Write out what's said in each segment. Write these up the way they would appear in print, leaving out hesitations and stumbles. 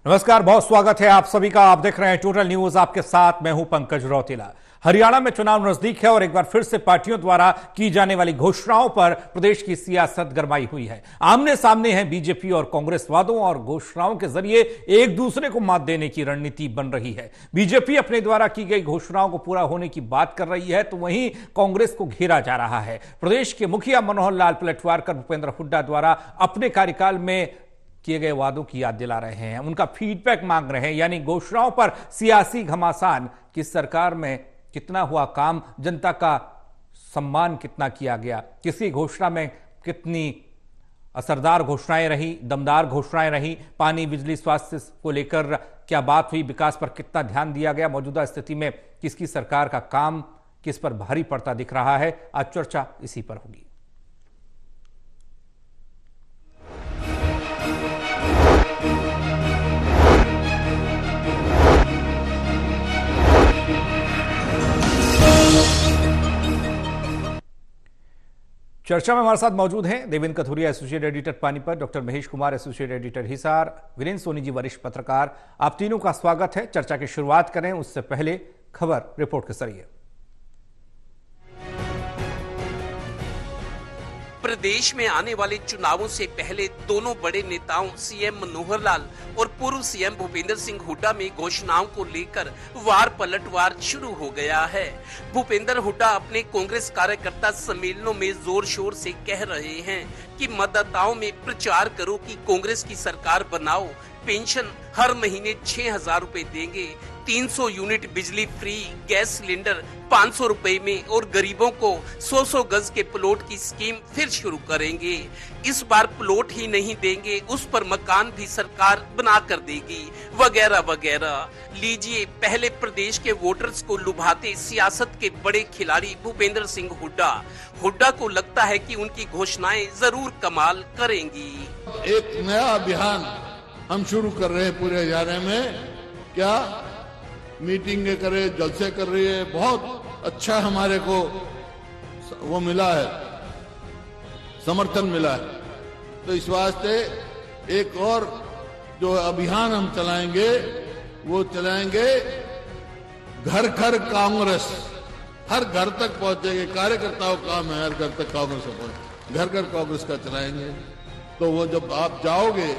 नमस्कार, बहुत स्वागत है आप सभी का। आप देख रहे हैं टोटल न्यूज, आपके साथ मैं हूं पंकज रौतेला। हरियाणा में चुनाव नजदीक है और एक बार फिर से पार्टियों द्वारा की जाने वाली घोषणाओं पर प्रदेश की सियासत गरमाई हुई है। आमने सामने है बीजेपी और कांग्रेस। वादों और घोषणाओं के जरिए एक दूसरे को मात देने की रणनीति बन रही है। बीजेपी अपने द्वारा की गई घोषणाओं को पूरा होने की बात कर रही है, तो वहीं कांग्रेस को घेरा जा रहा है। प्रदेश के मुखिया मनोहर लाल पलटवार कर भूपेंद्र हुड्डा द्वारा अपने कार्यकाल में किए गए वादों की याद दिला रहे हैं, उनका फीडबैक मांग रहे हैं। यानी घोषणाओं पर सियासी घमासान कि सरकार में कितना हुआ काम, जनता का सम्मान कितना किया गया, किसी घोषणा में कितनी असरदार घोषणाएं रही, दमदार घोषणाएं रही, पानी, बिजली, स्वास्थ्य को लेकर क्या बात हुई, विकास पर कितना ध्यान दिया गया, मौजूदा स्थिति में किसकी सरकार का काम किस पर भारी पड़ता दिख रहा है। आज चर्चा इसी पर होगी। चर्चा में हमारे साथ मौजूद हैं Devendra Kathuria, associate editor Panipat, doctor Mahesh Kumar, associate editor Hisar, Virendra Soni ji, वरिष्ठ पत्रकार। आप तीनों का स्वागत है। चर्चा की शुरुआत करें उससे पहले खबर रिपोर्ट के जरिए। प्रदेश में आने वाले चुनावों से पहले दोनों बड़े नेताओं सीएम मनोहर लाल और पूर्व सीएम भूपेंद्र सिंह हुड्डा में घोषणाओं को लेकर वार पलटवार शुरू हो गया है। भूपेंद्र हुड्डा अपने कांग्रेस कार्यकर्ता सम्मेलनों में जोर शोर से कह रहे हैं कि मतदाताओं में प्रचार करो कि कांग्रेस की सरकार बनाओ, पेंशन हर महीने 6,000 रुपए देंगे, 300 यूनिट बिजली फ्री, गैस सिलेंडर 500 रुपए में और गरीबों को 100 गज के प्लॉट की स्कीम फिर शुरू करेंगे। इस बार प्लॉट ही नहीं देंगे, उस पर मकान भी सरकार बना कर देगी, वगैरह वगैरह। लीजिए, पहले प्रदेश के वोटर्स को लुभाते सियासत के बड़े खिलाड़ी भूपेंद्र सिंह हुड्डा। हुड्डा को लगता है कि उनकी घोषणाएं जरूर कमाल करेंगी। एक नया अभियान हम शुरू कर रहे हैं पूरे हरियाणा में। क्या मीटिंगें करे, जलसे कर रही है, बहुत अच्छा हमारे को वो मिला है, समर्थन मिला है। तो इस वास्ते एक और जो अभियान हम चलाएंगे वो चलाएंगे घर घर कांग्रेस। हर घर तक पहुंचेंगे, कार्यकर्ताओं का काम है हर घर तक कांग्रेस पहुंचे, घर घर कांग्रेस का चलाएंगे। तो वो जब आप जाओगे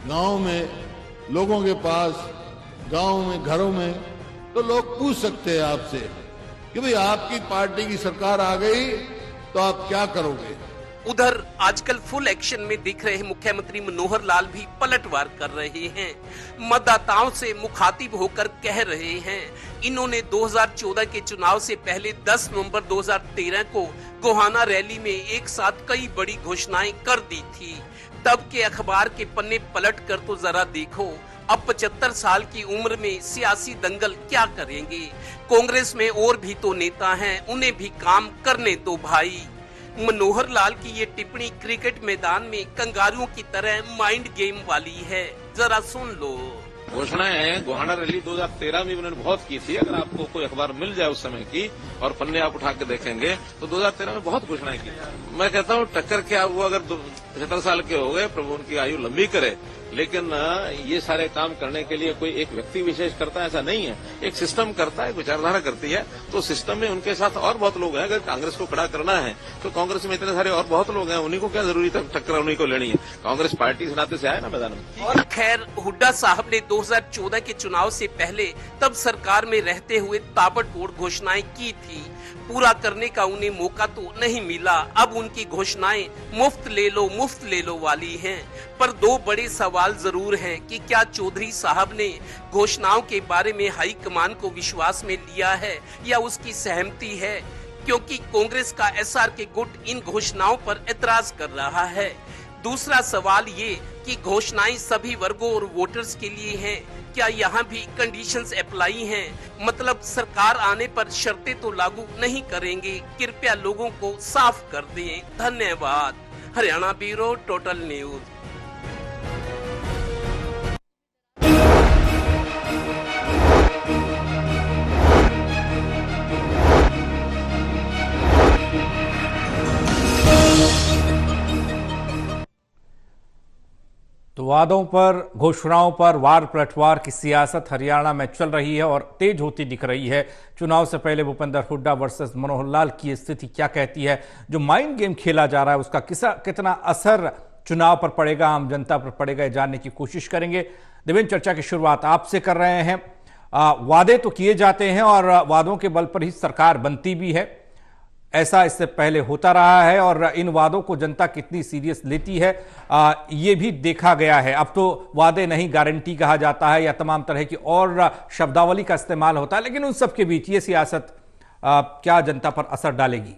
गांव में, लोगों के पास, गांव में, घरों में, तो लोग पूछ सकते हैं आपसे कि भाई आपकी पार्टी की सरकार आ गई तो आप क्या करोगे। उधर आजकल फुल एक्शन में दिख रहे मुख्यमंत्री मनोहर लाल भी पलटवार कर रहे हैं। मतदाताओं से मुखातिब होकर कह रहे हैं, इन्होंने 2014 के चुनाव से पहले 10 नवंबर 2013 को गोहाना रैली में एक साथ कई बड़ी घोषणाएं कर दी थी। तब के अखबार के पन्ने पलट कर तो जरा देखो, अब 75 साल की उम्र में सियासी दंगल क्या करेंगे। कांग्रेस में और भी तो नेता हैं, उन्हें भी काम करने दो भाई। मनोहर लाल की ये टिप्पणी क्रिकेट मैदान में कंगारुओं की तरह माइंड गेम वाली है, जरा सुन लो। घोषणाएं हैं, गोहाना रैली 2013 में उन्होंने बहुत की थी। अगर आपको कोई अखबार मिल जाए उस समय की और पन्ने आप उठा के देखेंगे तो 2013 में बहुत घोषणाएं की। मैं कहता हूँ टक्कर क्या, वो अगर 75 साल के हो गए, प्रभु उनकी आयु लंबी करे, लेकिन ये सारे काम करने के लिए कोई एक व्यक्ति विशेष करता है ऐसा नहीं है, एक सिस्टम करता है, विचारधारा करती है। तो सिस्टम में उनके साथ और बहुत लोग हैं। अगर कांग्रेस को खड़ा करना है तो कांग्रेस में इतने सारे और बहुत लोग हैं, उन्हीं को क्या जरूरी था टक्कर उन्हीं को लेनी है। कांग्रेस पार्टी से नाते से आए ना मैदान में। और खैर, हुड्डा साहब ने 2014 के चुनाव से पहले तब सरकार में रहते हुए ताबड़तोड़ घोषणाएं की थी। पूरा करने का उन्हें मौका तो नहीं मिला। अब उनकी घोषणाएं मुफ्त ले लो वाली हैं। पर दो बड़े सवाल जरूर हैं कि क्या चौधरी साहब ने घोषणाओं के बारे में हाईकमान को विश्वास में लिया है या उसकी सहमति है, क्योंकि कांग्रेस का एसआरके गुट इन घोषणाओं पर एतराज कर रहा है। दूसरा सवाल ये कि घोषणाएं सभी वर्गों और वोटर्स के लिए हैं, क्या यहाँ भी कंडीशंस अप्लाई हैं? मतलब सरकार आने पर शर्तें तो लागू नहीं करेंगे? कृपया लोगों को साफ कर दें। धन्यवाद। Haryana bureau, total news. तो वादों पर, घोषणाओं पर वार पलटवार की सियासत हरियाणा में चल रही है और तेज होती दिख रही है। चुनाव से पहले भूपेंद्र हुड्डा वर्सेस मनोहर लाल की स्थिति क्या कहती है? जो माइंड गेम खेला जा रहा है उसका कितना असर चुनाव पर पड़ेगा, आम जनता पर पड़ेगा, जानने की कोशिश करेंगे। देवेंद्र, चर्चा की शुरुआत आपसे कर रहे हैं। वादे तो किए जाते हैं और वादों के बल पर ही सरकार बनती भी है, ऐसा इससे पहले होता रहा है और इन वादों को जनता कितनी सीरियस लेती है ये भी देखा गया है। अब तो वादे नहीं गारंटी कहा जाता है या तमाम तरह की और शब्दावली का इस्तेमाल होता है, लेकिन उन सब के बीच ये सियासत क्या जनता पर असर डालेगी?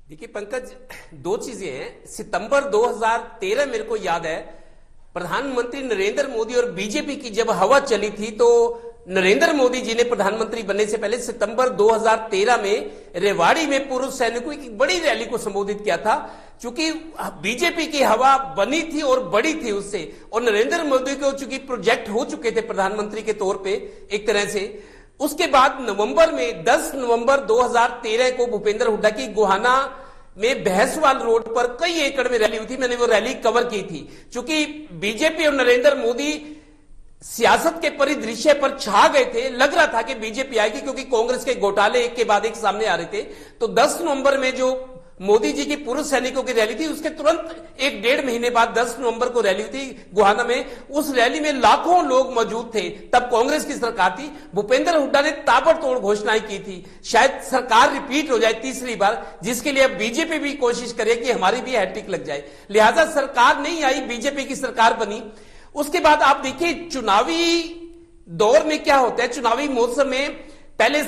देखिए पंकज, दो चीजें हैं। सितंबर 2013 मेरे को याद है, प्रधानमंत्री नरेंद्र मोदी और बीजेपी की जब हवा चली थी तो नरेंद्र मोदी जी ने प्रधानमंत्री बनने से पहले सितंबर 2013 में रेवाड़ी में पूर्व सैनिकों की बड़ी रैली को संबोधित किया था। चूंकि बीजेपी की हवा बनी थी और बड़ी थी उससे, और नरेंद्र मोदी को चूंकि प्रोजेक्ट हो चुके थे प्रधानमंत्री के तौर पे एक तरह से। उसके बाद नवंबर में 10 नवंबर 2013 को भूपेंद्र हुड्डा की गोहाना में भैंसवाल रोड पर कई एकड़ में रैली हुई थी। मैंने वो रैली कवर की थी। चूंकि बीजेपी और नरेंद्र मोदी सियासत के परिदृश्य पर छा गए थे, लग रहा था कि बीजेपी आएगी क्योंकि कांग्रेस के घोटाले एक के बाद एक सामने आ रहे थे। तो 10 नवंबर में जो मोदी जी की पूर्व सैनिकों की रैली थी, उसके तुरंत एक डेढ़ महीने बाद 10 नवंबर को रैली थी गोहाना में। उस रैली में लाखों लोग मौजूद थे। तब कांग्रेस की सरकार थी। भूपेंद्र हुड्डा ने ताबड़तोड़ घोषणाएं की थी, शायद सरकार रिपीट हो जाए तीसरी बार, जिसके लिए अब बीजेपी भी कोशिश करे कि हमारी भी हैट्रिक लग जाए। लिहाजा सरकार नहीं आई, बीजेपी की सरकार बनी। उसके बाद आप देखिए चुनावी दौर में क्या होता है। चुनावी मौसम में पहले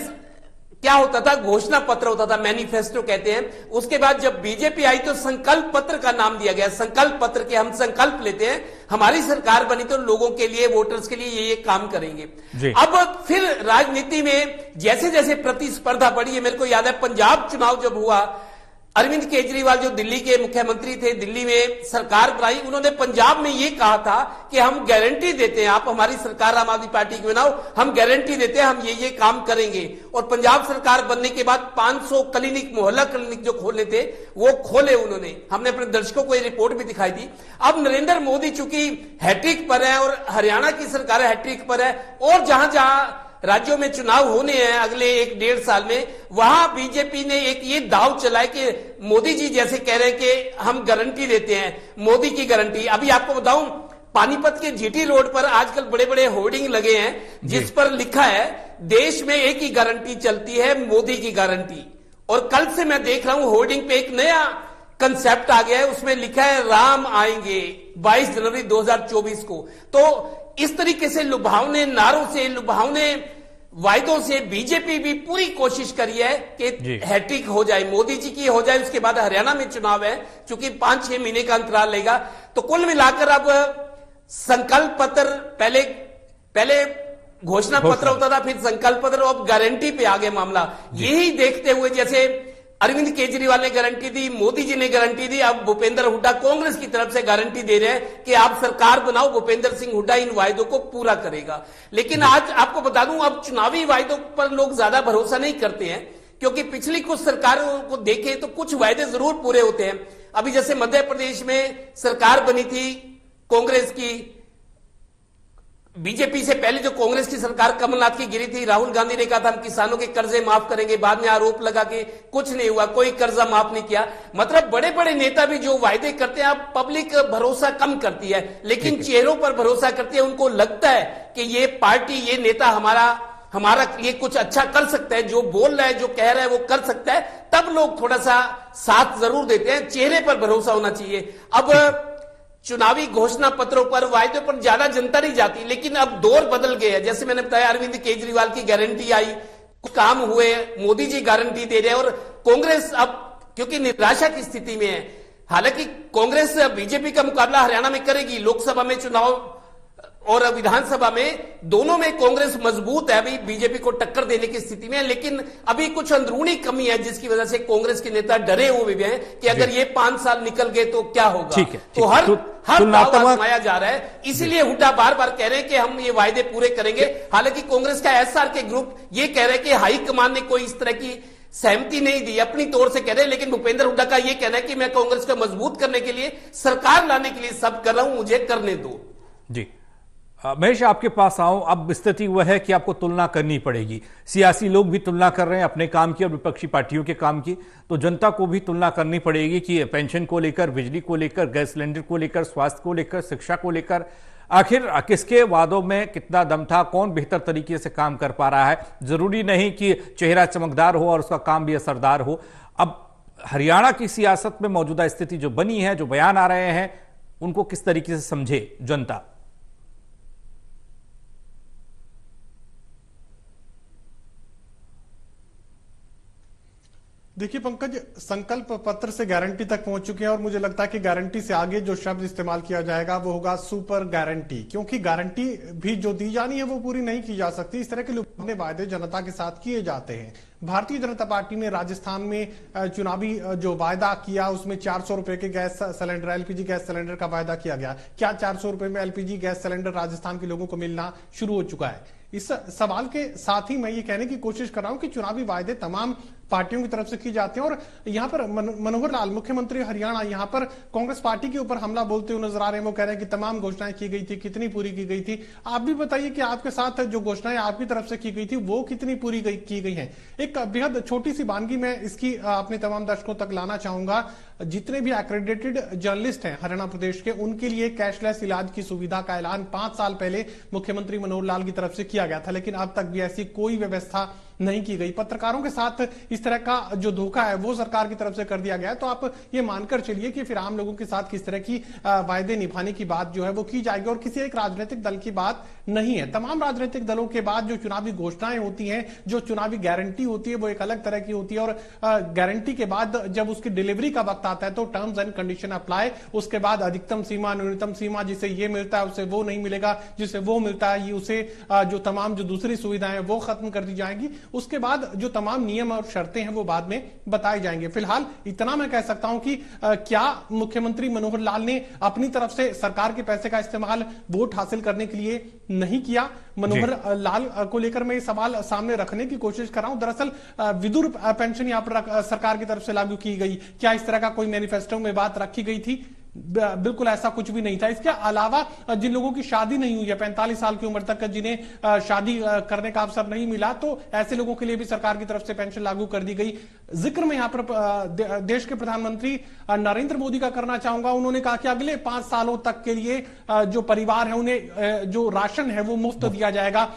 क्या होता था, घोषणा पत्र होता था, मैनिफेस्टो कहते हैं। उसके बाद जब बीजेपी आई तो संकल्प पत्र का नाम दिया गया। संकल्प पत्र के हम संकल्प लेते हैं, हमारी सरकार बनी तो लोगों के लिए, वोटर्स के लिए ये काम करेंगे। अब फिर राजनीति में जैसे जैसे प्रतिस्पर्धा बढ़ी है, मेरे को याद है पंजाब चुनाव जब हुआ, अरविंद केजरीवाल जो दिल्ली के मुख्यमंत्री थे, दिल्ली में सरकार बनाई, उन्होंने पंजाब में यह कहा था कि हम गारंटी देते हैं, आप हमारी सरकार आम आदमी पार्टी की बनाओ, हम गारंटी देते हैं, हम ये काम करेंगे। और पंजाब सरकार बनने के बाद 500 क्लिनिक, मोहल्ला क्लिनिक जो खोलने थे वो खोले उन्होंने। हमने अपने दर्शकों को ये रिपोर्ट भी दिखाई थी। अब नरेंद्र मोदी चूंकि हैट्रिक पर है और हरियाणा की सरकार हैट्रिक पर है, और जहां जहां राज्यों में चुनाव होने हैं अगले 1-1.5 साल में, वहां बीजेपी ने एक ये दाव चलाया कि मोदी जी जैसे कह रहे हैं कि हम गारंटी देते हैं, मोदी की गारंटी। अभी आपको बताऊं, पानीपत के जीटी रोड पर आजकल बड़े बड़े होर्डिंग लगे हैं जिस पर लिखा है देश में एक ही गारंटी चलती है, मोदी की गारंटी। और कल से मैं देख रहा हूं होर्डिंग पे एक नया कंसेप्ट आ गया है, उसमें लिखा है राम आएंगे 22 जनवरी 2024 को। तो इस तरीके से लुभावने नारों से, लुभावने वायदों से बीजेपी भी पूरी कोशिश करी है कि हैट्रिक हो जाए, मोदी जी की हो जाए। उसके बाद हरियाणा में चुनाव है, चूंकि 5-6 महीने का अंतराल लेगा। तो कुल मिलाकर अब संकल्प पत्र, पहले घोषणा पत्र होता था, फिर संकल्प पत्र, अब गारंटी पे आ गया मामला। यही देखते हुए जैसे अरविंद केजरीवाल ने गारंटी दी, मोदी जी ने गारंटी दी, अब भूपेंद्र हुड्डा कांग्रेस की तरफ से गारंटी दे रहे हैं कि आप सरकार बनाओ, भूपेंद्र सिंह हुड्डा इन वायदों को पूरा करेगा। लेकिन आज आपको बता दूं, अब चुनावी वायदों पर लोग ज्यादा भरोसा नहीं करते हैं, क्योंकि पिछली कुछ सरकारों को देखें तो कुछ वायदे जरूर पूरे होते हैं। अभी जैसे मध्य प्रदेश में सरकार बनी थी कांग्रेस की, बीजेपी से पहले जो कांग्रेस की सरकार कमलनाथ की गिरी थी, राहुल गांधी ने कहा था हम किसानों के कर्जे माफ करेंगे, बाद में आरोप लगा कि कुछ नहीं हुआ, कोई कर्जा माफ नहीं किया। मतलब बड़े बड़े नेता भी जो वायदे करते हैं, अब पब्लिक भरोसा कम करती है, लेकिन चेहरों पर भरोसा करती है। उनको लगता है कि ये पार्टी, ये नेता हमारा ये कुछ अच्छा कर सकता है, जो बोल रहा है, जो कह रहा है वो कर सकता है, तब लोग थोड़ा सा साथ जरूर देते हैं। चेहरे पर भरोसा होना चाहिए। अब चुनावी घोषणा पत्रों पर, वायदों पर ज्यादा जनता नहीं जाती, लेकिन अब दौर बदल गए हैं। जैसे मैंने बताया, अरविंद केजरीवाल की गारंटी आई, काम हुए, मोदी जी गारंटी दे रहे हैं, और कांग्रेस अब क्योंकि निराशा की स्थिति में है। हालांकि कांग्रेस बीजेपी का मुकाबला हरियाणा में करेगी, लोकसभा में चुनाव और विधानसभा में दोनों में कांग्रेस मजबूत है, अभी बीजेपी को टक्कर देने की स्थिति में है। लेकिन अभी कुछ अंदरूनी कमी है जिसकी वजह से कांग्रेस के नेता डरे हुए भी हैं कि अगर ये 5 साल निकल गए तो क्या होगा। तो हर दाव आजमाया जा रहा है। इसीलिए हुड्डा बार बार कह रहे हैं कि हम ये वायदे पूरे करेंगे। हालांकि कांग्रेस का एसआर के ग्रुप ये कह रहे हैं कि हाईकमान ने कोई इस तरह की सहमति नहीं दी, अपनी तौर से कह रहे हैं। लेकिन भूपेंद्र हुड्डा का यह कहना है कि मैं कांग्रेस को मजबूत करने के लिए, सरकार लाने के लिए सब कर रहा हूं, मुझे करने दो। जी महेश, आपके पास आऊं। अब स्थिति वह है कि आपको तुलना करनी पड़ेगी। सियासी लोग भी तुलना कर रहे हैं अपने काम की और विपक्षी पार्टियों के काम की, तो जनता को भी तुलना करनी पड़ेगी कि पेंशन को लेकर, बिजली को लेकर, गैस सिलेंडर को लेकर, स्वास्थ्य को लेकर, शिक्षा को लेकर आखिर किसके वादों में कितना दम था, कौन बेहतर तरीके से काम कर पा रहा है। जरूरी नहीं कि चेहरा चमकदार हो और उसका काम भी असरदार हो। अब हरियाणा की सियासत में मौजूदा स्थिति जो बनी है, जो बयान आ रहे हैं, उनको किस तरीके से समझे जनता? देखिए पंकज, संकल्प पत्र से गारंटी तक पहुंच चुके हैं और मुझे लगता है कि गारंटी से आगे जो शब्द इस्तेमाल किया जाएगा वो होगा सुपर गारंटी, क्योंकि गारंटी भी जो दी जानी है वो पूरी नहीं की जा सकती। इस तरह के लुभावने वादे जनता के साथ किए जाते हैं। भारतीय जनता पार्टी ने राजस्थान में चुनावी जो वायदा किया उसमें 400 रुपए के gas cylinder, LPG gas cylinder का वायदा किया गया। क्या 400 रुपए में एलपीजी गैस सिलेंडर राजस्थान के लोगों को मिलना शुरू हो चुका है? इस सवाल के साथ ही मैं ये कहने की कोशिश कर रहा हूं कि चुनावी वायदे तमाम पार्टियों की तरफ से की जाते हैं और यहां पर मनोहर लाल, मुख्यमंत्री हरियाणा, यहां पर कांग्रेस पार्टी के ऊपर हमला बोलते हुए नजर आ रहे हैं। वो कह रहे हैं कि तमाम घोषणाएं की गई थी, कितनी पूरी की गई थी? आप भी बताइए कि आपके साथ जो घोषणाएं आपकी तरफ से की गई थी वो कितनी पूरी की गई हैं। एक बेहद छोटी सी वानगी मैं इसकी अपने तमाम दर्शकों तक लाना चाहूंगा। जितने भी एक्रेडिटेड जर्नलिस्ट हैं हरियाणा प्रदेश के, उनके लिए कैशलेस इलाज की सुविधा का ऐलान 5 साल पहले मुख्यमंत्री मनोहर लाल की तरफ से किया गया था, लेकिन अब तक भी ऐसी कोई व्यवस्था नहीं की गई। पत्रकारों के साथ इस तरह का जो धोखा है वो सरकार की तरफ से कर दिया गया। तो आप ये मानकर चलिए कि फिर आम लोगों के साथ किस तरह की वायदे निभाने की बात जो है वो की जाएगी और किसी एक राजनीतिक दल की बात नहीं है। तमाम राजनीतिक दलों के बाद जो चुनावी घोषणाएं होती हैं, जो चुनावी गारंटी होती है, वो एक अलग तरह की होती है और गारंटी के बाद जब उसकी डिलीवरी का वक्त आता है तो टर्म्स एंड कंडीशन अप्लाई। उसके बाद अधिकतम सीमा, न्यूनतम सीमा, जिसे ये मिलता है उसे वो नहीं मिलेगा, जिसे वो मिलता है ये उसे जो तमाम जो दूसरी सुविधाएं वो खत्म कर दी जाएंगी। उसके बाद जो तमाम नियम और शर्तें हैं वो बाद में बताए जाएंगे। फिलहाल इतना मैं कह सकता हूं कि क्या मुख्यमंत्री मनोहर लाल ने अपनी तरफ से सरकार के पैसे का इस्तेमाल वोट हासिल करने के लिए नहीं किया? मनोहर लाल को लेकर मैं ये सवाल सामने रखने की कोशिश कर रहा हूं। दरअसल विधुर पेंशन यहां पर सरकार की तरफ से लागू की गई, क्या इस तरह का कोई मैनिफेस्टो में बात रखी गई थी? बिल्कुल ऐसा कुछ भी नहीं था। इसके अलावा जिन लोगों की शादी नहीं हुई है 45 साल की उम्र तक, जिन्हें शादी करने का अवसर नहीं मिला, तो ऐसे लोगों के लिए भी सरकार की तरफ से पेंशन लागू कर दी गई। जिक्र मैं यहां पर देश के प्रधानमंत्री नरेंद्र मोदी का करना चाहूंगा। उन्होंने कहा कि अगले 5 सालों तक के लिए जो परिवार है उन्हें जो राशन है वो मुफ्त दिया जाएगा।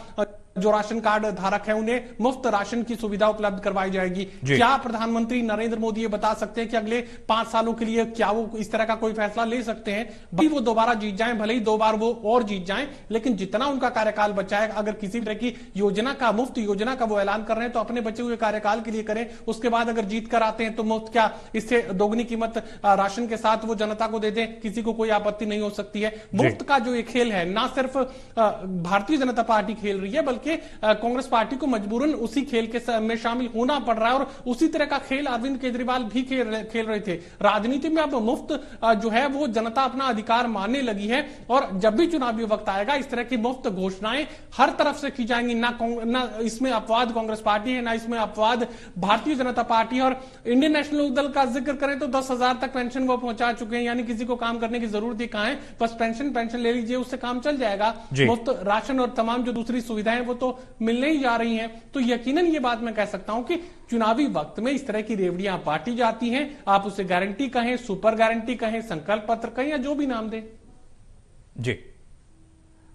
जो राशन कार्ड धारक है उन्हें मुफ्त राशन की सुविधा उपलब्ध करवाई जाएगी। क्या प्रधानमंत्री नरेंद्र मोदी ये बता सकते हैं कि अगले 5 सालों के लिए क्या वो इस तरह का कोई फैसला ले सकते हैं? भले वो दोबारा जीत जाएं, भले ही 2 बार वो और जीत जाएं, लेकिन जितना उनका कार्यकाल बचा है, अगर किसी तरह की योजना का, मुफ्त योजना का वो ऐलान कर रहे हैं तो अपने बचे हुए कार्यकाल के लिए करें। उसके बाद अगर जीत कर आते हैं तो मुफ्त क्या, इससे दोगुनी कीमत राशन के साथ वो जनता को दे दें, किसी को कोई आपत्ति नहीं हो सकती है। मुफ्त का जो ये खेल है, ना सिर्फ भारतीय जनता पार्टी खेल रही है बल्कि कांग्रेस पार्टी को मजबूरन उसी खेल के में शामिल होना पड़ रहा है और उसी तरह का खेल अरविंद केजरीवाल भी खेल रहे थे। राजनीति में अब मुफ्त जो है वो जनता अपना अधिकार मानने लगी है और जब भी चुनावी वक्त आएगा इस तरह की मुफ्त घोषणाएं हर तरफ से की जाएंगी। ना इसमें अपवाद कांग्रेस पार्टी है, ना इसमें अपवाद भारतीय जनता पार्टी। और इंडियन नेशनल लोक दल का जिक्र करें तो 10,000 तक पेंशन वो पहुंचा चुके हैं, यानी किसी को काम करने की जरूरत ही कहां है, बस पेंशन ले लीजिए, उससे काम चल जाएगा। मुफ्त राशन और तमाम जो दूसरी सुविधाएं वो तो मिलने ही जा रही हैं। तो यकीनन ये बात मैं कह सकता हूं कि चुनावी वक्त में इस तरह की रेवड़ियां बांटी जाती हैं। आप उसे गारंटी कहें, सुपर गारंटी कहें, संकल्प पत्र कहें या जो भी नाम दें। जी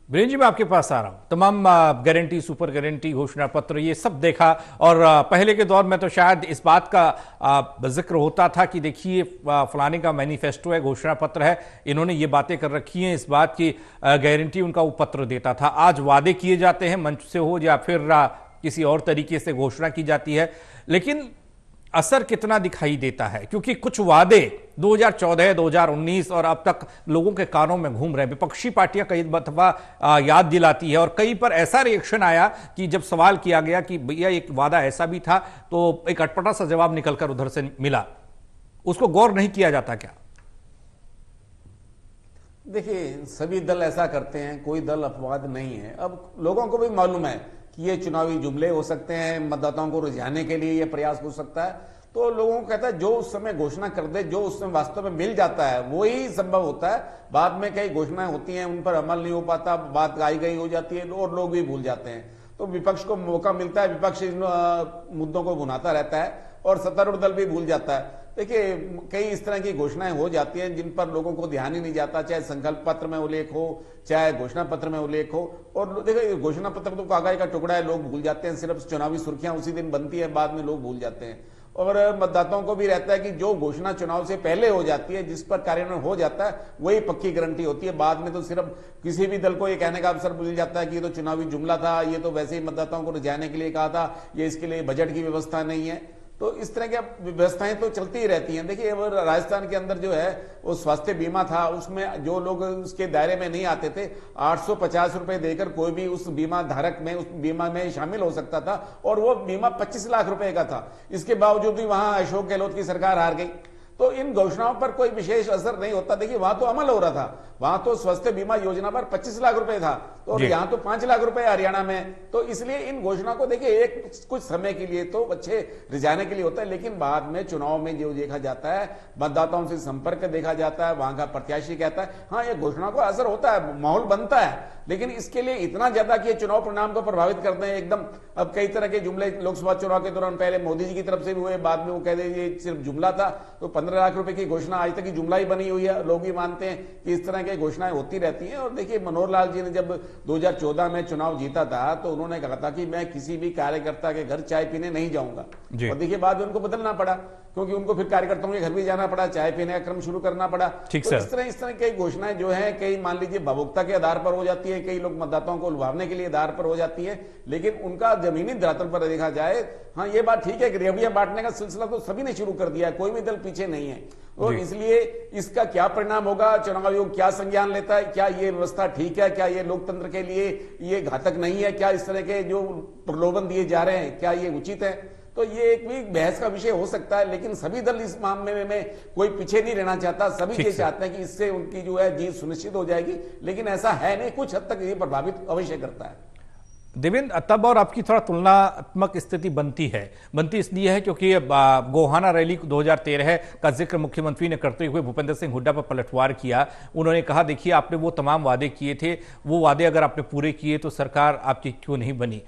वीरेंद्र जी, मैं आपके पास आ रहा हूं। तमाम गारंटी, सुपर गारंटी, घोषणा पत्र, ये सब देखा और पहले के दौर में तो शायद इस बात का जिक्र होता था कि देखिए फलाने का मैनिफेस्टो है, घोषणा पत्र है, इन्होंने ये बातें कर रखी हैं, इस बात की गारंटी उनका वो पत्र देता था। आज वादे किए जाते हैं, मंच से हो या फिर किसी और तरीके से घोषणा की जाती है, लेकिन असर कितना दिखाई देता है? क्योंकि कुछ वादे 2014, 2019 और अब तक लोगों के कानों में घूम रहे हैं। विपक्षी पार्टियां कई दफा याद दिलाती है और कई पर ऐसा रिएक्शन आया कि जब सवाल किया गया कि भैया एक वादा ऐसा भी था, तो एक अटपटा सा जवाब निकलकर उधर से मिला, उसको गौर नहीं किया जाता क्या? देखिए, सभी दल ऐसा करते हैं, कोई दल अपवाद नहीं है। अब लोगों को भी मालूम है कि ये चुनावी जुमले हो सकते हैं, मतदाताओं को रिझाने के लिए ये प्रयास हो सकता है। तो लोगों को कहता है जो उस समय घोषणा कर दे, जो उस समय वास्तव में मिल जाता है वही संभव होता है। बाद में कई घोषणाएं होती हैं, उन पर अमल नहीं हो पाता, बात आई गई हो जाती है और लोग भी भूल जाते हैं। तो विपक्ष को मौका मिलता है, विपक्ष इन मुद्दों को भुनाता रहता है और सत्तारूढ़ दल भी भूल जाता है। देखिए, कई इस तरह की घोषणाएं हो जाती हैं जिन पर लोगों को ध्यान ही नहीं जाता, चाहे संकल्प पत्र में उल्लेख हो, चाहे घोषणा पत्र में उल्लेख हो। और देखिए, घोषणा पत्र तो कागज का टुकड़ा है, लोग भूल जाते हैं, सिर्फ चुनावी सुर्खियां उसी दिन बनती है, बाद में लोग भूल जाते हैं। और मतदाताओं को भी रहता है कि जो घोषणा चुनाव से पहले हो जाती है, जिस पर कार्यान्वयन हो जाता है, वही पक्की गारंटी होती है। बाद में तो सिर्फ किसी भी दल को ये कहने का अवसर मिल जाता है कि ये तो चुनावी जुमला था, ये तो वैसे ही मतदाताओं को रिझाने के लिए कहा था, ये इसके लिए बजट की व्यवस्था नहीं है। तो इस तरह की व्यवस्थाएं तो चलती ही रहती हैं। देखिए, राजस्थान के अंदर जो है वो स्वास्थ्य बीमा था, उसमें जो लोग उसके दायरे में नहीं आते थे, 850 रुपए देकर कोई भी उस बीमा धारक में, उस बीमा में शामिल हो सकता था और वो बीमा 25 लाख रुपए का था। इसके बावजूद भी वहां अशोक गहलोत की सरकार हार गई। तो इन घोषणाओं पर कोई विशेष असर नहीं होता। देखिए, वहां तो अमल हो रहा था, वहां तो स्वास्थ्य बीमा योजना पर 25 लाख रुपए था, तो यहां तो 5 लाख रुपए हरियाणा में। तो इसलिए इन घोषणा को देखिए एक कुछ समय के लिए तो अच्छे रिझाने के लिए होता है, लेकिन बाद में चुनाव में जो देखा जाता है, मतदाताओं से संपर्क देखा जाता है, वहां का प्रत्याशी कहता है हाँ ये घोषणा को असर होता है, माहौल बनता है, लेकिन इसके लिए इतना ज्यादा कि चुनाव परिणाम को प्रभावित करते हैं एकदम। अब कई तरह के जुमले लोकसभा चुनाव के दौरान पहले मोदी जी की तरफ से भी हुए, बाद में वो कहते ये सिर्फ जुमला था। तो 15 लाख रुपए की घोषणा आज तक की जुमला ही बनी हुई है। लोग भी मानते हैं कि इस तरह की घोषणाएं होती रहती हैं। और देखिए, मनोहर लाल जी ने जब 2014 में चुनाव जीता था तो उन्होंने कहा था कि मैं किसी भी कार्यकर्ता के घर चाय पीने नहीं जाऊंगा, और देखिए बाद में उनको बदलना पड़ा, क्योंकि उनको फिर कार्यकर्ताओं के घर भी जाना पड़ा, चाय पीने का क्रम शुरू करना पड़ा। तो इस तरह कई घोषणाएं जो है, कई मान लीजिए भावुकता के आधार पर हो जाती है, कई लोग मतदाताओं को लुभावने के लिए आधार पर हो जाती है, लेकिन उनका जमीनी धरातल पर देखा जाए, हाँ ये बात ठीक है कि रेवड़ियां बांटने का सिलसिला तो सभी ने शुरू कर दिया है, कोई भी दल पीछे नहीं है। और इसलिए इसका क्या परिणाम होगा, चुनाव आयोग क्या संज्ञान लेता है, क्या ये व्यवस्था ठीक है, क्या ये लोकतंत्र के लिए ये घातक नहीं है, क्या इस तरह के जो प्रलोभन दिए जा रहे हैं क्या ये उचित है, तो ये एक भी बहस का विषय हो सकता है। लेकिन सभी दल इस मामले में कोई पीछे नहीं रहना चाहता, सभी ये चाहते हैं कि इससे उनकी जो है जीत सुनिश्चित हो जाएगी, लेकिन ऐसा है नहीं, कुछ हद तक ये प्रभावित अवश्य करता है। देवेंद्र, तब और आपकी थोड़ा तुलनात्मक स्थिति बनती इसलिए है क्योंकि गोहाना रैली 2013 का जिक्र मुख्यमंत्री ने करते हुए भूपेंद्र सिंह हुड्डा पर पलटवार किया। उन्होंने कहा देखिए आपने वो तमाम वादे किए थे, वो वादे अगर आपने पूरे किए तो सरकार आपकी क्यों नहीं बनी।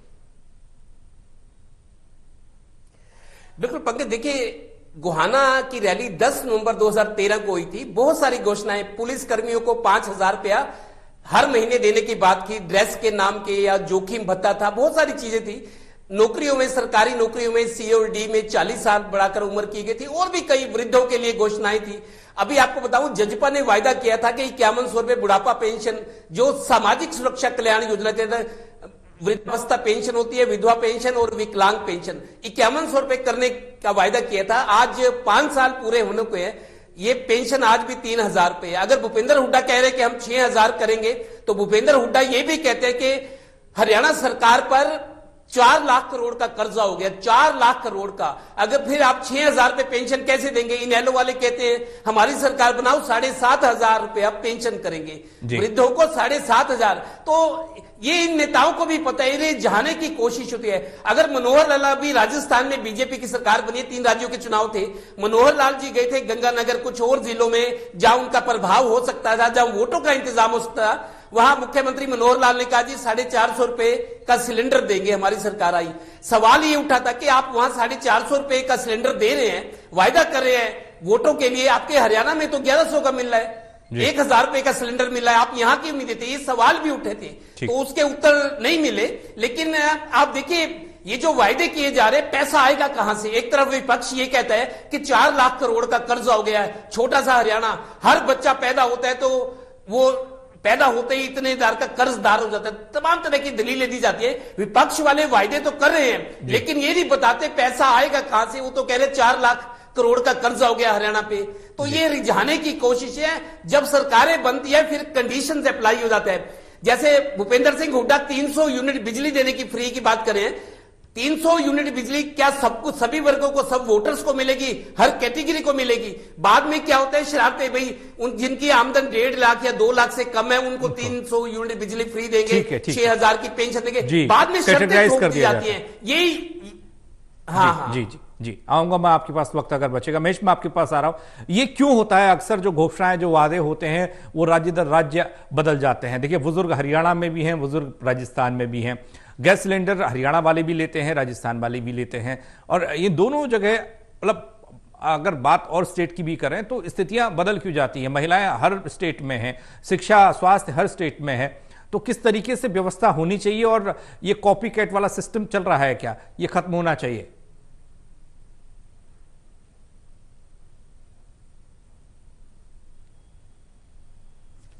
बिल्कुल पंकज, देखिए गोहाना की रैली 10 नवंबर 2013 को हुई थी। बहुत सारी घोषणाएं, पुलिस कर्मियों को 5,000 रुपया हर महीने देने की बात की, ड्रेस के नाम के, या जोखिम भत्ता था, बहुत सारी चीजें थी। नौकरियों में, सरकारी नौकरियों में सी और डी में 40 साल बढ़ाकर उम्र की गई थी, और भी कई वृद्धों के लिए घोषणाएं थी। अभी आपको बताऊं, जजपा ने वायदा किया था कि 5100 रुपए बुढ़ापा पेंशन, जो सामाजिक सुरक्षा कल्याण योजना के अंदर वृद्धावस्था पेंशन होती है, विधवा पेंशन और विकलांग पेंशन, 5100 रुपए करने का वायदा किया था। आज 5 साल पूरे होने को है, ये पेंशन आज भी 3000 रुपए। अगर भूपेंद्र हुड्डा कह रहे कि हम 6000 करेंगे, तो भूपेंद्र हुड्डा ये भी कहते हैं कि हरियाणा सरकार पर 4 लाख करोड़ का कर्जा हो गया, 4 लाख करोड़ का। अगर फिर आप 6000 रुपए पेंशन कैसे देंगे? इनेलो वाले कहते हैं हमारी सरकार बनाओ 7,500 रुपए आप पेंशन करेंगे, वृद्धों को 7,500। तो ये इन नेताओं को भी पता है, इन्हें जहाने की कोशिश होती है। अगर मनोहर लाल, अभी राजस्थान में बीजेपी की सरकार बनी है, 3 राज्यों के चुनाव थे, मनोहर लाल जी गए थे गंगानगर, कुछ और जिलों में जहां उनका प्रभाव हो सकता था, जहां वोटों का इंतजाम हो सकता था, वहां मुख्यमंत्री मनोहर लाल ने कहा जी 450 रुपए का सिलेंडर देंगे, हमारी सरकार आई। सवाल ये उठा था कि आप वहां 450 रुपए का सिलेंडर दे रहे हैं, वायदा कर रहे हैं वोटों के लिए, आपके हरियाणा में तो 1100 का मिल रहा है, 1000 रुपए का सिलेंडर मिल रहा है, आप यहां क्यों नहीं देते? ये सवाल भी उठे थे, तो उसके उत्तर नहीं मिले। लेकिन आप देखिए, ये जो वायदे किए जा रहे हैं, पैसा आएगा कहां से? एक तरफ विपक्ष ये कहता है कि 4 लाख करोड़ का कर्जा हो गया है, छोटा सा हरियाणा, हर बच्चा पैदा होता है तो वो पैदा होते ही इतने हजार का कर्जदार हो जाता है, तमाम तरह की दलीलें दी जाती है। विपक्ष वाले वायदे तो कर रहे हैं, लेकिन ये नहीं बताते पैसा आएगा कहां से। वो तो कह रहे 4 लाख करोड़ का कर्जा हो गया हरियाणा पे। तो ये रिझाने की कोशिश है। जब सरकारें बनती है फिर कंडीशंस अप्लाई हो जाता है। जैसे भूपेंद्र सिंह हुड्डा 300 यूनिट बिजली देने की फ्री की बात करें, 300 यूनिट बिजली क्या सबको, सभी वर्गों को, सब वोटर्स को मिलेगी, हर कैटेगरी को मिलेगी? बाद में क्या होता है, शरारतें भाई, उन जिनकी आमदन 1.5 लाख या 2 लाख से कम है उनको 300 यूनिट बिजली फ्री देंगे, 6,000 की पेंशन देंगे, बाद में शर्तें ठोक दी जाती हैं। यही हाँ जी जी जी आऊंगा मैं आपके पास वक्त अगर बचेगा। महेश, मैं आपके पास आ रहा हूं, ये क्यों होता है अक्सर जो घोषणाएं, जो वादे होते हैं वो राज्य दर राज्य बदल जाते हैं? देखिए, बुजुर्ग हरियाणा में भी हैं, बुजुर्ग राजस्थान में भी हैं, गैस सिलेंडर हरियाणा वाले भी लेते हैं, राजस्थान वाले भी लेते हैं, और ये दोनों जगह मतलब अगर बात और स्टेट की भी करें तो स्थितियां बदल क्यों जाती हैं? महिलाएं हर स्टेट में हैं, शिक्षा स्वास्थ्य हर स्टेट में है, तो किस तरीके से व्यवस्था होनी चाहिए? और ये कॉपी कैट वाला सिस्टम चल रहा है क्या, ये खत्म होना चाहिए?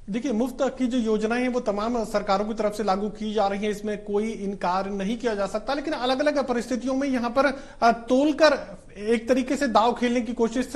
देखिए, मुफ्त की जो योजनाएं हैं वो तमाम सरकारों की तरफ से लागू की जा रही हैं, इसमें कोई इनकार नहीं किया जा सकता, लेकिन अलग अलग परिस्थितियों में यहां पर तोलकर एक तरीके से दांव खेलने की कोशिश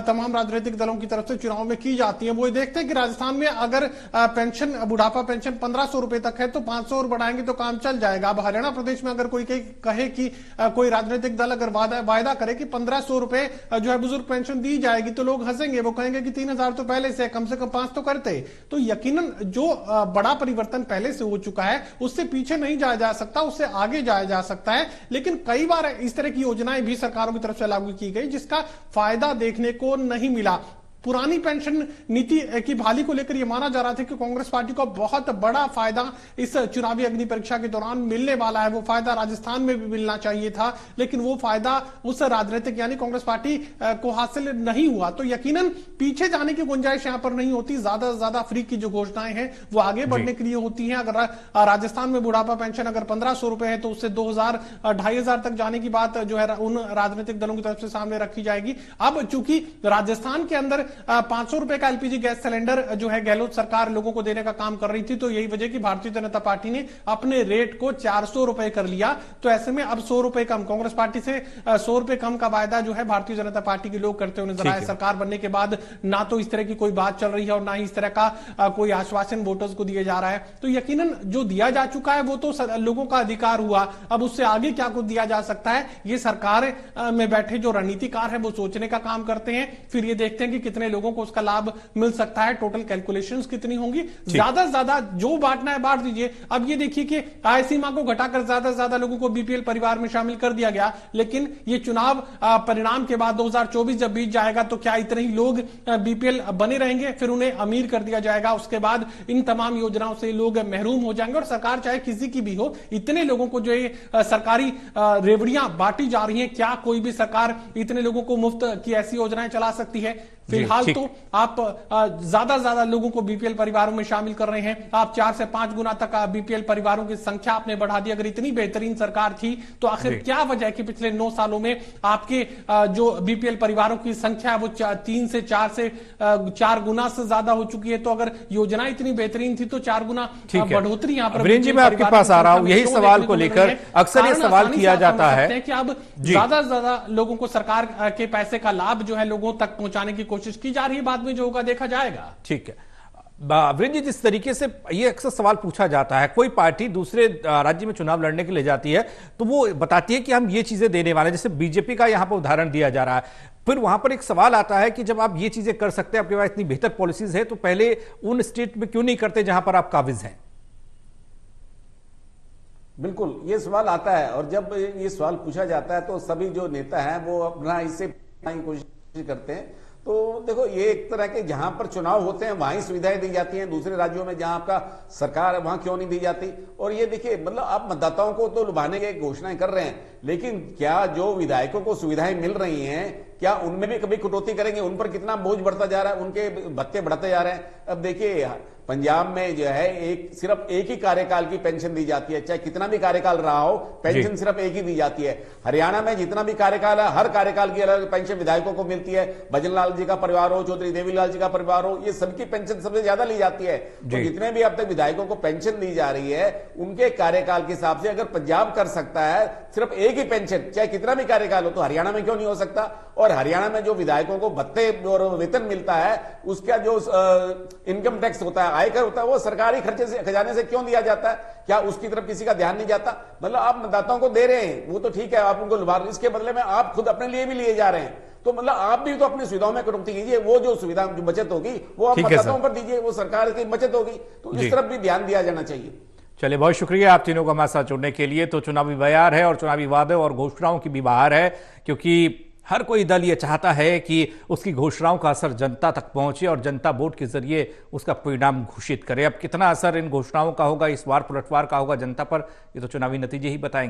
तमाम राजनीतिक दलों की तरफ से चुनाव में की जाती है। वो देखते हैं कि राजस्थान में अगर पेंशन, बुढ़ापा पेंशन 1500 रुपए तक है तो 500 और बढ़ाएंगे तो काम चल जाएगा। अब हरियाणा प्रदेश में अगर कोई कहे कि कोई राजनीतिक दल अगर वायदा करे कि 1500 रुपए जो है बुजुर्ग पेंशन दी जाएगी तो लोग हंसेंगे, वो कहेंगे कि 3000 तो पहले से कम 5 तो करते। तो यकीनन जो बड़ा परिवर्तन पहले से हो चुका है उससे पीछे नहीं जाया जा सकता, उससे आगे जाया जा सकता है। लेकिन कई बार इस तरह की योजनाएं भी सरकारों की तरफ से लागू की गई जिसका फायदा देखने को नहीं मिला। पुरानी पेंशन नीति की बहाली को लेकर यह माना जा रहा था कि कांग्रेस पार्टी को बहुत बड़ा फायदा इस चुनावी अग्नि परीक्षा के दौरान मिलने वाला है। वो फायदा राजस्थान में भी मिलना चाहिए था, लेकिन वो फायदा उस राजनीतिक यानी कांग्रेस पार्टी को हासिल नहीं हुआ। तो यकीनन पीछे जाने की गुंजाइश यहां पर नहीं होती। ज्यादा से ज्यादा फ्री की जो घोषणाएं हैं वो आगे बढ़ने के लिए होती हैं। अगर राजस्थान में बुढ़ापा पेंशन अगर 1500 रुपए है तो उससे 2000 2500 तक जाने की बात जो है उन राजनीतिक दलों की तरफ से सामने रखी जाएगी। अब चूंकि राजस्थान के अंदर 500 रुपए का एलपीजी गैस सिलेंडर जो है गहलोत सरकार लोगों को देने का काम कर रही थी, तो यही वजह कि भारतीय जनता पार्टी ने अपने रेट को 400 रुपए कर लिया। तो ऐसे में अब 100 रुपए कम, कांग्रेस पार्टी से 100 रुपए कम का वायदा जो है भारतीय जनता पार्टी के लोग करते हुए नजर आए। सरकार बनने के बाद ना तो इस तरह की कोई बात चल रही है और ना ही इस तरह का कोई आश्वासन वोटर्स को दिया जा रहा है। तो यकीनन जो दिया जा चुका है वो तो लोगों का अधिकार हुआ, अब उससे आगे क्या कुछ दिया जा सकता है ये सरकार में बैठे जो रणनीतिकार है वो सोचने का काम करते हैं। फिर ये देखते हैं कि कितने लोगों को उसका लाभ मिल सकता है, टोटल कैलकुलेशंस कितनी होंगी। ज्यादा से ज्यादा जो बांटना है बांट दीजिए। अब ये देखिए कि आय सीमा को घटाकर ज्यादा से ज्यादा लोगों को बीपीएल परिवार में शामिल कर दिया गया, लेकिन ये चुनाव परिणाम के बाद 2024 जब बीत जाएगा तो क्या इतने ही लोग बीपीएल बने रहेंगे? फिर उन्हें अमीर कर दिया जाएगा, उसके बाद इन तमाम योजनाओं से लोग महरूम हो जाएंगे। और सरकार चाहे किसी की भी हो, इतने लोगों को जो ये सरकारी रेवड़ियां बांटी जा रही हैं, क्या कोई भी सरकार इतने लोगों को मुफ्त की ऐसी योजनाएं चला सकती है? फिलहाल तो आप ज्यादा से ज्यादा लोगों को बीपीएल परिवारों में शामिल कर रहे हैं। आप 4 से 5 गुना तक बीपीएल परिवारों की संख्या आपने बढ़ा दी। अगर इतनी बेहतरीन सरकार थी तो आखिर क्या वजह है कि पिछले 9 सालों में आपके जो बीपीएल परिवारों की संख्या है वो 3 से 4 गुना से ज्यादा हो चुकी है। तो अगर योजना इतनी बेहतरीन थी तो 4 गुना बढ़ोतरी यहाँ पर। वीरेंद्र जी, मैं आपके पास आ रहा हूं, यही सवाल को लेकर अक्सर ये सवाल किया जाता है कि अब ज्यादा से ज्यादा लोगों को सरकार के पैसे का लाभ जो है लोगों तक पहुंचाने की कोशिश की जा रही है। बाद में जो होगा देखा जाएगा। ठीक है वीरेंद्र जी, जिस तरीके से ये अक्सर सवाल पूछा जाता है, कोई पार्टी दूसरे राज्य में चुनाव लड़ने के लिए जाती है तो वो बताती है कि हम ये चीजें देने वाले हैं, जैसे बीजेपी का यहां पर उदाहरण दिया जा रहा है। फिर वहां पर एक सवाल आता है कि जब आप ये चीजें कर सकते हैं, आपके पास इतनी बेहतर पॉलिसीज है, तो पहले उन स्टेट में क्यों नहीं करते जहां पर आप काबिज हैं? बिल्कुल ये सवाल आता है, और जब ये सवाल पूछा जाता है तो सभी जो नेता हैं वो अपना इससे कोशिश करते हैं। तो देखो, ये एक तरह के जहां पर चुनाव होते हैं वहीं सुविधाएं दी जाती हैं, दूसरे राज्यों में जहां आपका सरकार है वहां क्यों नहीं दी जाती? और ये देखिए, मतलब आप मतदाताओं को तो लुभाने की घोषणाएं कर रहे हैं, लेकिन क्या जो विधायकों को सुविधाएं मिल रही हैं क्या उनमें भी कभी कटौती करेंगे? उन पर कितना बोझ बढ़ता जा रहा है, उनके भत्ते बढ़ते जा रहे हैं। अब देखिए, पंजाब में जो है सिर्फ एक ही कार्यकाल की पेंशन दी जाती है, चाहे कितना भी कार्यकाल रहा हो, पेंशन सिर्फ एक ही दी जाती है। हरियाणा में जितना भी कार्यकाल है, हर कार्यकाल की अलग पेंशन विधायकों को मिलती है। भजनलाल जी का परिवार हो, चौधरी देवीलाल जी का परिवार हो, ये सबकी पेंशन सबसे ज्यादा ली जाती है। तो जितने भी अब तक विधायकों को पेंशन दी जा रही है, उनके कार्यकाल के हिसाब से अगर पंजाब कर सकता है सिर्फ एक एक ही पेंशन, चाहे कितना भी कार्यकाल हो, तो हरियाणा में क्यों नहीं हो सकता? और हरियाणा में जो विधायकों को भत्ते और वेतन मिलता है, उसका जो इनकम टैक्स होता है, आयकर होता है, वो सरकारी खर्चे से, खजाने से क्यों दिया जाता है? क्या उसकी तरफ किसी का ध्यान नहीं जाता? मतलब आप मतदाताओं को दे रहे हैं, वो तो ठीक है, आप उनको लुभा, इसके बदले में आप खुद अपने लिए भी लिए जा रहे हैं। तो मतलब आप भी तो अपनी सुविधाओं में कटौती कीजिए, वो जो सुविधा जो बचत होगी वो आप मतदाताओं पर दीजिए, वो सरकार की बचत होगी, तो इस तरफ भी ध्यान दिया जाना चाहिए। चलिए, बहुत शुक्रिया आप तीनों को हमारे साथ जुड़ने के लिए। तो चुनावी बयार है और चुनावी वादे और घोषणाओं की भी बहार है, क्योंकि हर कोई दल ये चाहता है कि उसकी घोषणाओं का असर जनता तक पहुंचे और जनता वोट के जरिए उसका परिणाम घोषित करे। अब कितना असर इन घोषणाओं का होगा, इस वार पलटवार का होगा जनता पर, ये तो चुनावी नतीजे ही बताएंगे।